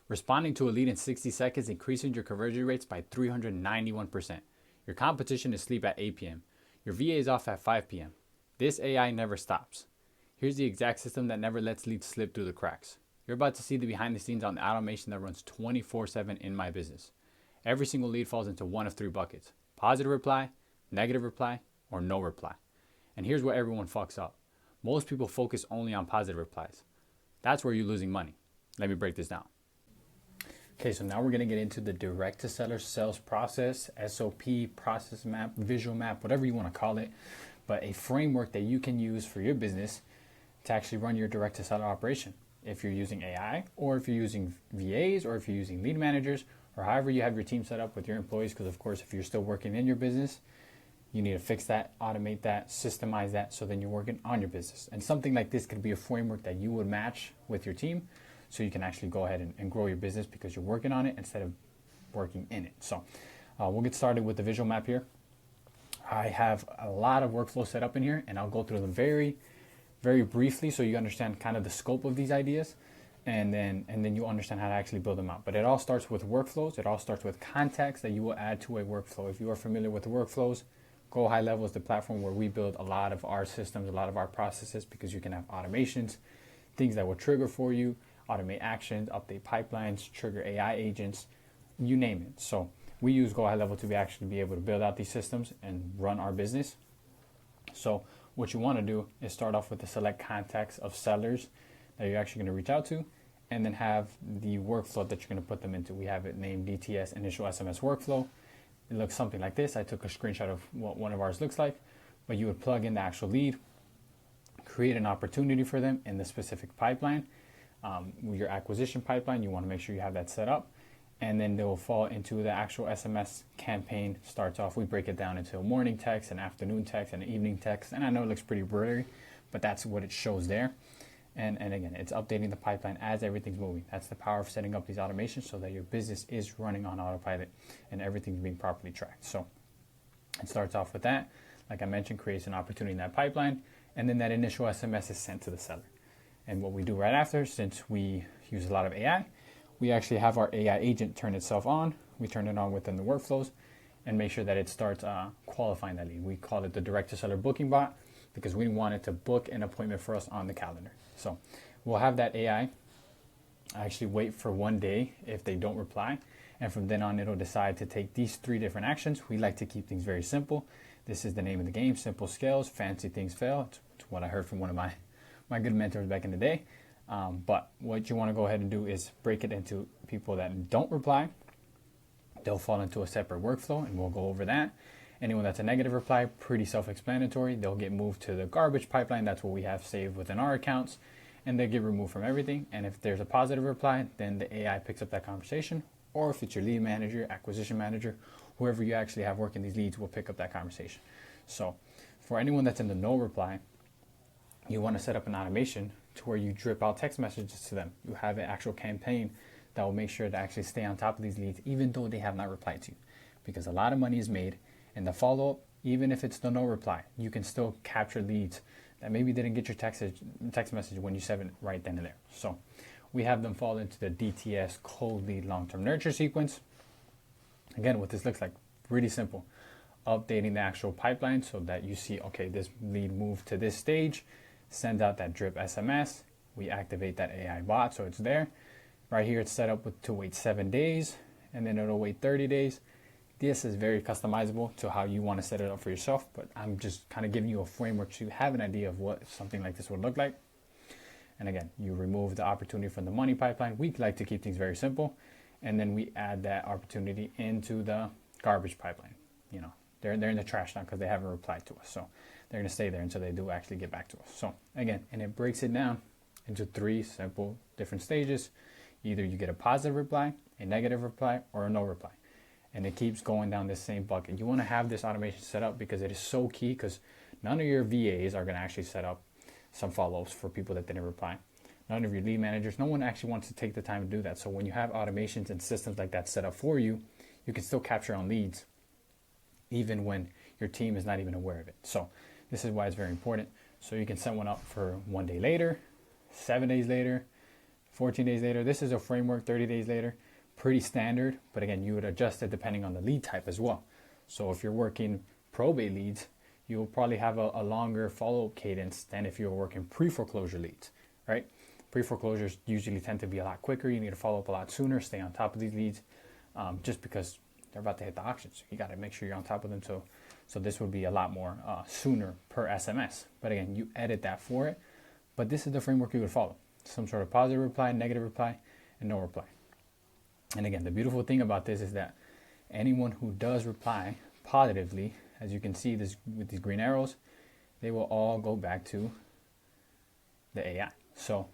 Responding to a lead in 60 seconds increases your conversion rates by 391%. Your competition is asleep at 8 p.m. Your VA is off at 5 p.m. This AI never stops. Here's the exact system that never lets leads slip through the cracks. You're about to see the behind the scenes on the automation that runs 24/7 in my business. Every single lead falls into one of three buckets: positive reply, negative reply, or no reply. And here's where everyone fucks up. Most people focus only on positive replies. That's where you're losing money. Let me break this down. Okay, so now we're going to get into the direct to seller sales process, SOP, process map, visual map, whatever you want to call it, but a framework that you can use for your business to actually run your direct to seller operation. If you're using AI, or if you're using VAs, or if you're using lead managers, or however you have your team set up with your employees, because of course, if you're still working in your business, you need to fix that, automate that, systemize that, so then you're working on your business. And something like this could be a framework that you would match with your team, so you can actually go ahead and grow your business because you're working on it instead of working in it. So we'll get started with the visual map here. I have a lot of workflows set up in here, and I'll go through them very, very briefly so you understand kind of the scope of these ideas, and then you understand how to actually build them out. But it all starts with workflows. It all starts with context that you will add to a workflow. If you are familiar with the workflows, Go High Level is the platform where we build a lot of our systems, a lot of our processes, because you can have automations, things that will trigger for you, automate actions, update pipelines, trigger AI agents, you name it. So we use Go High Level to actually be able to build out these systems and run our business. So what you want to do is start off with the select contacts of sellers that you're actually going to reach out to, and then have the workflow that you're going to put them into. We have it named DTS Initial SMS Workflow. It looks something like this. I took a screenshot of what one of ours looks like, but you would plug in the actual lead, create an opportunity for them in the specific pipeline. Your acquisition pipeline, you want to make sure you have that set up, and then they will fall into the actual SMS campaign. Starts off, we break it down into a morning text, an afternoon text, and an evening text. And I know it looks pretty blurry, but that's what it shows there. And again, it's updating the pipeline as everything's moving. That's the power of setting up these automations so that your business is running on autopilot and everything's being properly tracked. So it starts off with that. Like I mentioned, creates an opportunity in that pipeline, and then that initial SMS is sent to the seller. And what we do right after, since we use a lot of AI, we actually have our AI agent turn itself on. We turn it on within the workflows and make sure that it starts qualifying that lead. We call it the direct to seller booking bot, because we want it to book an appointment for us on the calendar. So we'll have that AI actually wait for 1 day if they don't reply. And from then on, it'll decide to take these 3 different actions. We like to keep things very simple. This is the name of the game: simple scales, fancy things fail. It's what I heard from one of my good mentors back in the day. But what you want to go ahead and do is break it into people that don't reply. They'll fall into a separate workflow, and we'll go over that. Anyone that's a negative reply, pretty self-explanatory. They'll get moved to the garbage pipeline. That's what we have saved within our accounts, and they get removed from everything. And if there's a positive reply, then the AI picks up that conversation. Or if it's your lead manager, acquisition manager, whoever you actually have working these leads will pick up that conversation. So for anyone that's in the no reply, you want to set up an automation to where you drip out text messages to them. You have an actual campaign that will make sure to actually stay on top of these leads, even though they have not replied to you, because a lot of money is made in the follow-up. Even if it's the no reply, you can still capture leads that maybe didn't get your text message when you sent it right then and there. So we have them fall into the DTS cold lead long-term nurture sequence. Again, what this looks like, pretty simple. Updating the actual pipeline so that you see, okay, this lead moved to this stage, sends out that drip SMS. We activate that AI bot so it's there. Right here, it's set up to wait 7 days, and then it'll wait 30 days. This is very customizable to how you want to set it up for yourself, but I'm just kind of giving you a framework to have an idea of what something like this would look like. And again, you remove the opportunity from the money pipeline. We like to keep things very simple, and then we add that opportunity into the garbage pipeline. You know, they're in the trash now because they haven't replied to us, so they're going to stay there until they do actually get back to us. So again, and it breaks it down into 3 simple different stages. Either you get a positive reply, a negative reply, or a no reply. And it keeps going down this same bucket. You want to have this automation set up because it is so key, because none of your VAs are going to actually set up some follow-ups for people that didn't reply. None of your lead managers, no one actually wants to take the time to do that. So when you have automations and systems like that set up for you, you can still capture on leads even when your team is not even aware of it. So this is why it's very important. So you can set one up for 1 day later, 7 days later, 14 days later. This is a framework, 30 days later. Pretty standard, but again, you would adjust it depending on the lead type as well. So if you're working probate leads, you'll probably have a longer follow-up cadence than if you're working pre-foreclosure leads, right? Pre-foreclosures usually tend to be a lot quicker. You need to follow up a lot sooner, stay on top of these leads, just because they're about to hit the auction. So you got to make sure you're on top of them. So this would be a lot more sooner per SMS. But again, you edit that for it. But this is the framework you would follow. Some sort of positive reply, negative reply, and no reply. And again, the beautiful thing about this is that anyone who does reply positively, as you can see this with these green arrows, they will all go back to the AI. So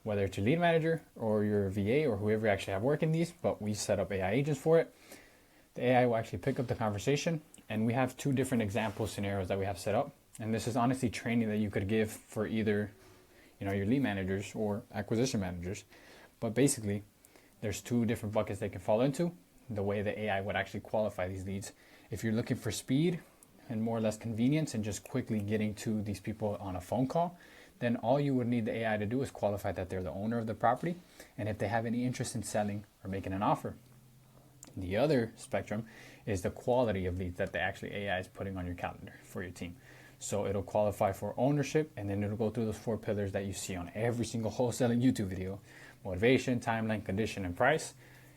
whether it's your lead manager or your VA or whoever you actually have working these, but we set up AI agents for it, the AI will actually pick up the conversation. And we have 2 different example scenarios that we have set up. And this is honestly training that you could give for either, your lead managers or acquisition managers. But basically, there's 2 different buckets they can fall into, the way the AI would actually qualify these leads. If you're looking for speed and more or less convenience and just quickly getting to these people on a phone call, then all you would need the AI to do is qualify that they're the owner of the property and if they have any interest in selling or making an offer. The other spectrum is the quality of leads that the actually AI is putting on your calendar for your team. So it'll qualify for ownership, and then it'll go through those 4 pillars that you see on every single wholesaling YouTube video: motivation, timeline, condition, and price.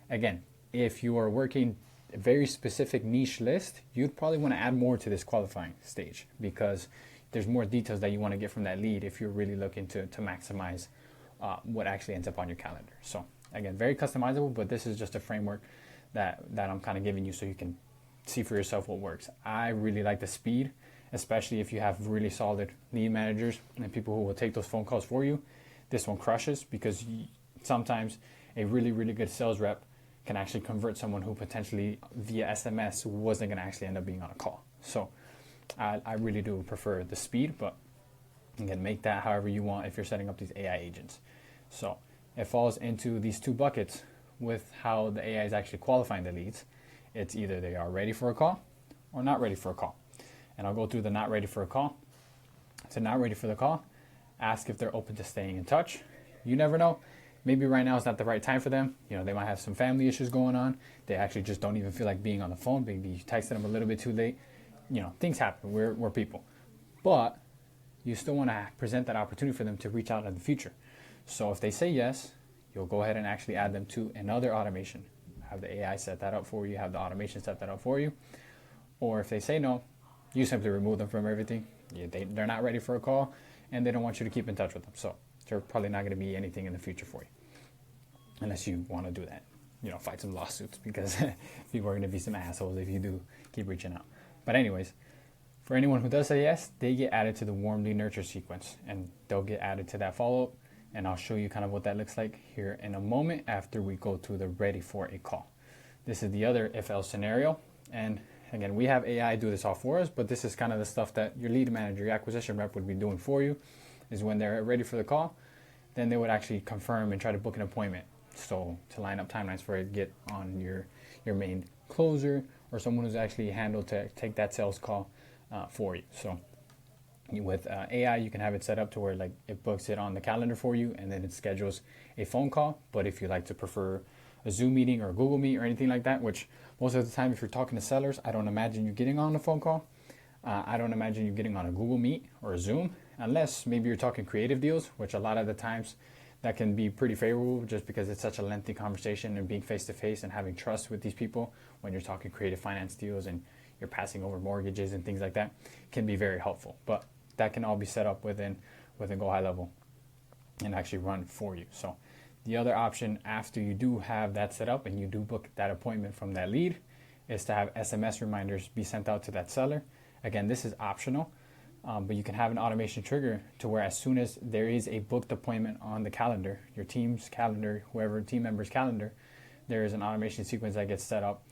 Again, if you are working a very specific niche list, you'd probably want to add more to this qualifying stage because there's more details that you want to get from that lead if you're really looking to maximize what actually ends up on your calendar. So again, very customizable, but this is just a framework that I'm kind of giving you so you can see for yourself what works. I really like the speed, especially if you have really solid lead managers and people who will take those phone calls for you. This one crushes because sometimes a really, really good sales rep can actually convert someone who potentially via SMS wasn't going to actually end up being on a call. So I really do prefer the speed, but again, make that however you want if you're setting up these AI agents. So it falls into these 2 buckets with how the AI is actually qualifying the leads. It's either they are ready for a call or not ready for a call. And I'll go through the not ready for a call. So not ready for the call, ask if they're open to staying in touch. You never know. Maybe right now is not the right time for them. They might have some family issues going on. They actually just don't even feel like being on the phone. Maybe you texted them a little bit too late. Things happen. We're people. But you still want to present that opportunity for them to reach out in the future. So if they say yes, you'll go ahead and actually add them to another automation. Have the AI set that up for you, have the automation set that up for you. Or if they say no, you simply remove them from everything. They're not ready for a call and they don't want you to keep in touch with them. So they're probably not going to be anything in the future for you. Unless you want to do that, fight some lawsuits because people are going to be some assholes if you do keep reaching out. But anyways, for anyone who does say yes, they get added to the warm lead nurture sequence and they'll get added to that follow-up. And I'll show you kind of what that looks like here in a moment after we go through the ready for a call. This is the other if else scenario. And again, we have AI do this all for us, but this is kind of the stuff that your lead manager, your acquisition rep would be doing for you, is when they're ready for the call, then they would actually confirm and try to book an appointment. So to line up timelines for it, get on your main closer or someone who's actually handled to take that sales call for you. So with AI, you can have it set up to where like it books it on the calendar for you and then it schedules a phone call. But if you like to prefer a Zoom meeting or a Google Meet or anything like that, which most of the time if you're talking to sellers, I don't imagine you getting on a phone call. I don't imagine you getting on a Google Meet or a Zoom, unless maybe you're talking creative deals, which a lot of the times that can be pretty favorable just because it's such a lengthy conversation, and being face-to-face and having trust with these people when you're talking creative finance deals and you're passing over mortgages and things like that can be very helpful. But that can all be set up within Go High Level and actually run for you. So the other option after you do have that set up and you do book that appointment from that lead is to have SMS reminders be sent out to that seller. Again, this is optional, but you can have an automation trigger to where as soon as there is a booked appointment on the calendar, your team's calendar, whoever team member's calendar, there is an automation sequence that gets set up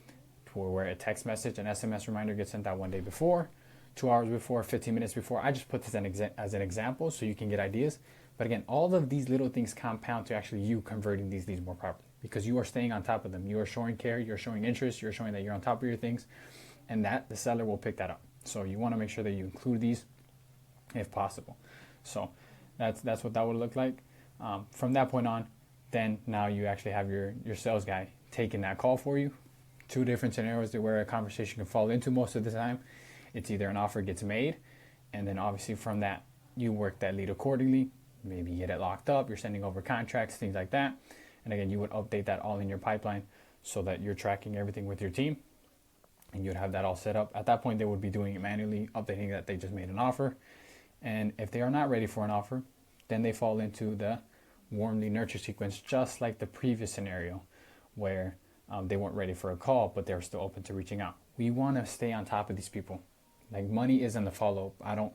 to where a text message, an SMS reminder gets sent out 1 day before, 2 hours before, 15 minutes before. I just put this as an example so you can get ideas. But again, all of these little things compound to actually you converting these leads more properly because you are staying on top of them. You are showing care, you're showing interest, you're showing that you're on top of your things, and that the seller will pick that up. So you want to make sure that you include these if possible. So that's what that would look like. From that point on, then now you actually have your sales guy taking that call for you. Two different scenarios where a conversation can fall into most of the time. It's either an offer gets made, and then obviously from that, you work that lead accordingly. Maybe you get it locked up, you're sending over contracts, things like that. And again, you would update that all in your pipeline so that you're tracking everything with your team, and you'd have that all set up. At that point, they would be doing it manually, updating that they just made an offer. And if they are not ready for an offer, then they fall into the warm lead nurture sequence, just like the previous scenario where they weren't ready for a call, but they're still open to reaching out. We want to stay on top of these people. Like, money is in the follow-up.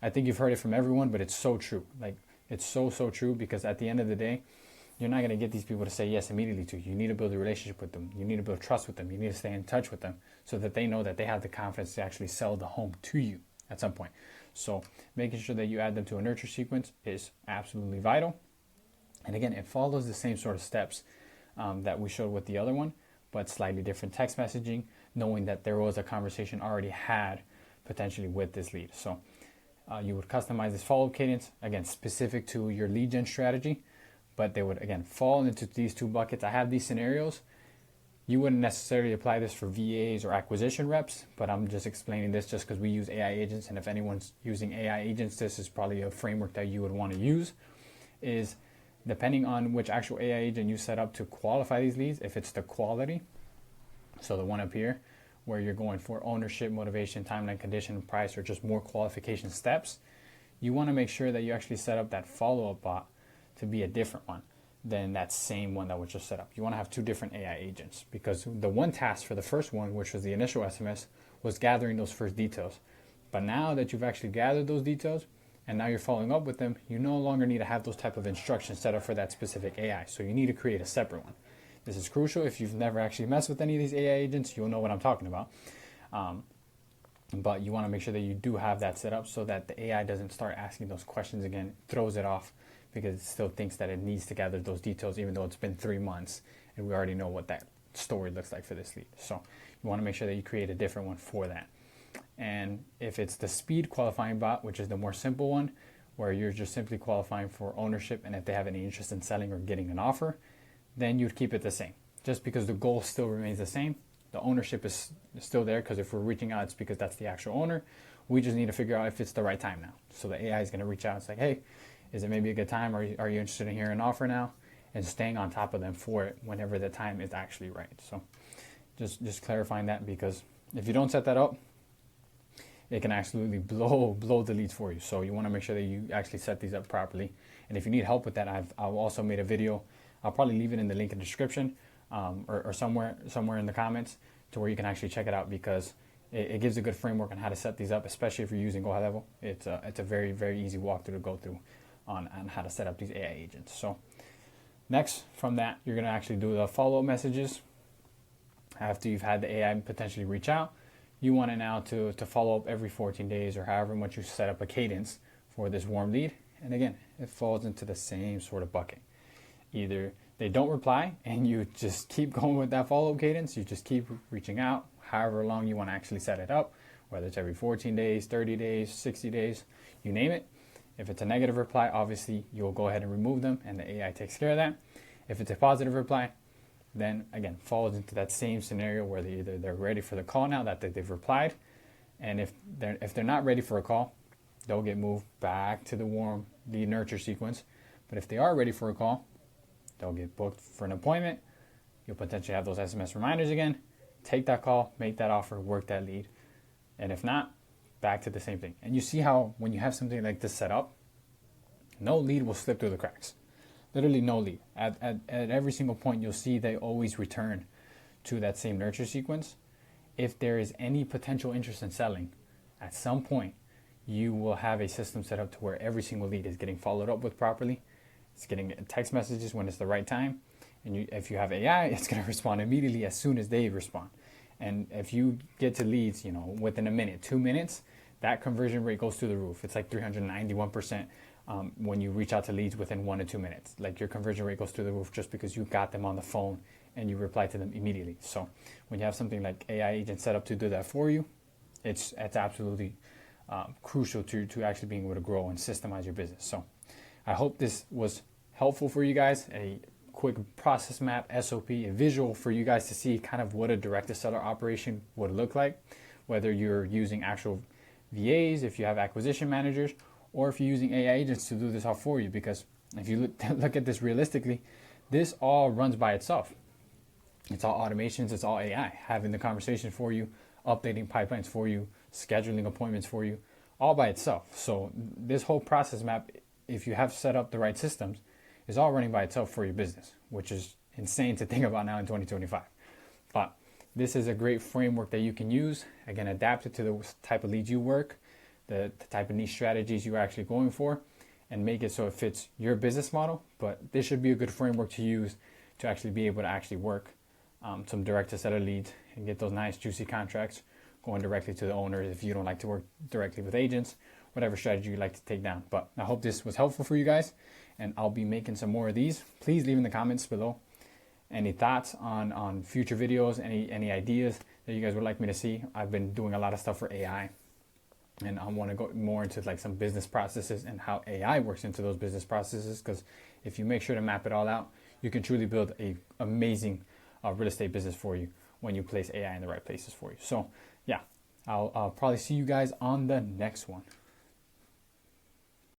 I think you've heard it from everyone, but it's so true. Like, it's so true, because at the end of the day, you're not going to get these people to say yes immediately to you. You need to build a relationship with them. You need to build trust with them. You need to stay in touch with them so that they know that they have the confidence to actually sell the home to you at some point. So making sure that you add them to a nurture sequence is absolutely vital. And again, it follows the same sort of steps that we showed with the other one, but slightly different text messaging, knowing that there was a conversation already had potentially with this lead. So you would customize this follow-up cadence, again, specific to your lead gen strategy, but they would, again, fall into these two buckets. I have these scenarios. You wouldn't necessarily apply this for VAs or acquisition reps, but I'm just explaining this just because we use AI agents, and if anyone's using AI agents, this is probably a framework that you would want to use. Is depending on which actual AI agent you set up to qualify these leads, if it's the quality, so the one up here, where you're going for ownership, motivation, timeline, condition, price, or just more qualification steps, you want to make sure that you actually set up that follow-up bot to be a different one than that same one that was just set up. You want to have two different AI agents, because the one task for the first one, which was the initial SMS, was gathering those first details. But now that you've actually gathered those details and now you're following up with them, you no longer need to have those type of instructions set up for that specific AI. So you need to create a separate one. This is crucial. If you've never actually messed with any of these AI agents, you'll know what I'm talking about. But you want to make sure that you do have that set up so that the AI doesn't start asking those questions again, throws it off, because it still thinks that it needs to gather those details, even though it's been 3 months and we already know what that story looks like for this lead. So you want to make sure that you create a different one for that. And if it's the speed qualifying bot, which is the more simple one, where you're just simply qualifying for ownership, and if they have any interest in selling or getting an offer, then you'd keep it the same. Just because the goal still remains the same, the ownership is still there, because if we're reaching out, it's because that's the actual owner. We just need to figure out if it's the right time now. So the AI is going to reach out and say, hey, is it maybe a good time? Are you interested in hearing an offer now? And staying on top of them for it whenever the time is actually right. So just clarifying that, because if you don't set that up, it can absolutely blow the leads for you. So you want to make sure that you actually set these up properly. And if you need help with that, I've also made a video. I'll probably leave it in the link in the description or somewhere in the comments, to where you can actually check it out, because it gives a good framework on how to set these up, especially if you're using Go High Level. It's a very, very easy walkthrough to go through on how to set up these AI agents. So next from that, you're going to actually do the follow-up messages. After you've had the AI potentially reach out, you want it now to follow up every 14 days or however much you set up a cadence for this warm lead. And again, it falls into the same sort of bucket. Either they don't reply and you just keep going with that follow-up cadence, you just keep reaching out, however long you want to actually set it up, whether it's every 14 days, 30 days, 60 days, you name it. If it's a negative reply, obviously you'll go ahead and remove them, and the AI takes care of that. If it's a positive reply, then again, falls into that same scenario where they're ready for the call now that they've replied. And if they're not ready for a call, they'll get moved back to the warm lead nurture sequence. But if they are ready for a call, they'll get booked for an appointment. You'll potentially have those SMS reminders again. Take that call, make that offer, work that lead. And if not, back to the same thing. And you see how when you have something like this set up, no lead will slip through the cracks. Literally no lead. At every single point, you'll see they always return to that same nurture sequence. If there is any potential interest in selling, at some point, you will have a system set up to where every single lead is getting followed up with properly. It's getting text messages when it's the right time. And if you have AI, it's going to respond immediately as soon as they respond. And if you get to leads, within a minute, 2 minutes, that conversion rate goes through the roof. It's like 391% when you reach out to leads within 1 to 2 minutes. Like, your conversion rate goes through the roof just because you got them on the phone and you reply to them immediately. So when you have something like AI agent set up to do that for you, it's absolutely crucial to actually being able to grow and systemize your business. So I hope this was helpful for you guys. quick process map, SOP, a visual for you guys to see kind of what a direct-to-seller operation would look like, whether you're using actual VAs, if you have acquisition managers, or if you're using AI agents to do this all for you. Because if you look at this realistically, this all runs by itself. It's all automations, it's all AI, having the conversation for you, updating pipelines for you, scheduling appointments for you, all by itself. So this whole process map, if you have set up the right systems, is all running by itself for your business, which is insane to think about now in 2025. But this is a great framework that you can use. Again, adapt it to the type of leads you work, the type of niche strategies you're actually going for, and make it so it fits your business model. But this should be a good framework to use to actually be able to actually work some direct-to-seller leads and get those nice juicy contracts going directly to the owners if you don't like to work directly with agents, whatever strategy you like to take down. But I hope this was helpful for you guys, and I'll be making some more of these. Please leave in the comments below any thoughts on future videos, any ideas that you guys would like me to see. I've been doing a lot of stuff for AI, and I want to go more into like some business processes and how AI works into those business processes, because if you make sure to map it all out, you can truly build a amazing real estate business for you when you place AI in the right places for you. So yeah, I'll probably see you guys on the next one.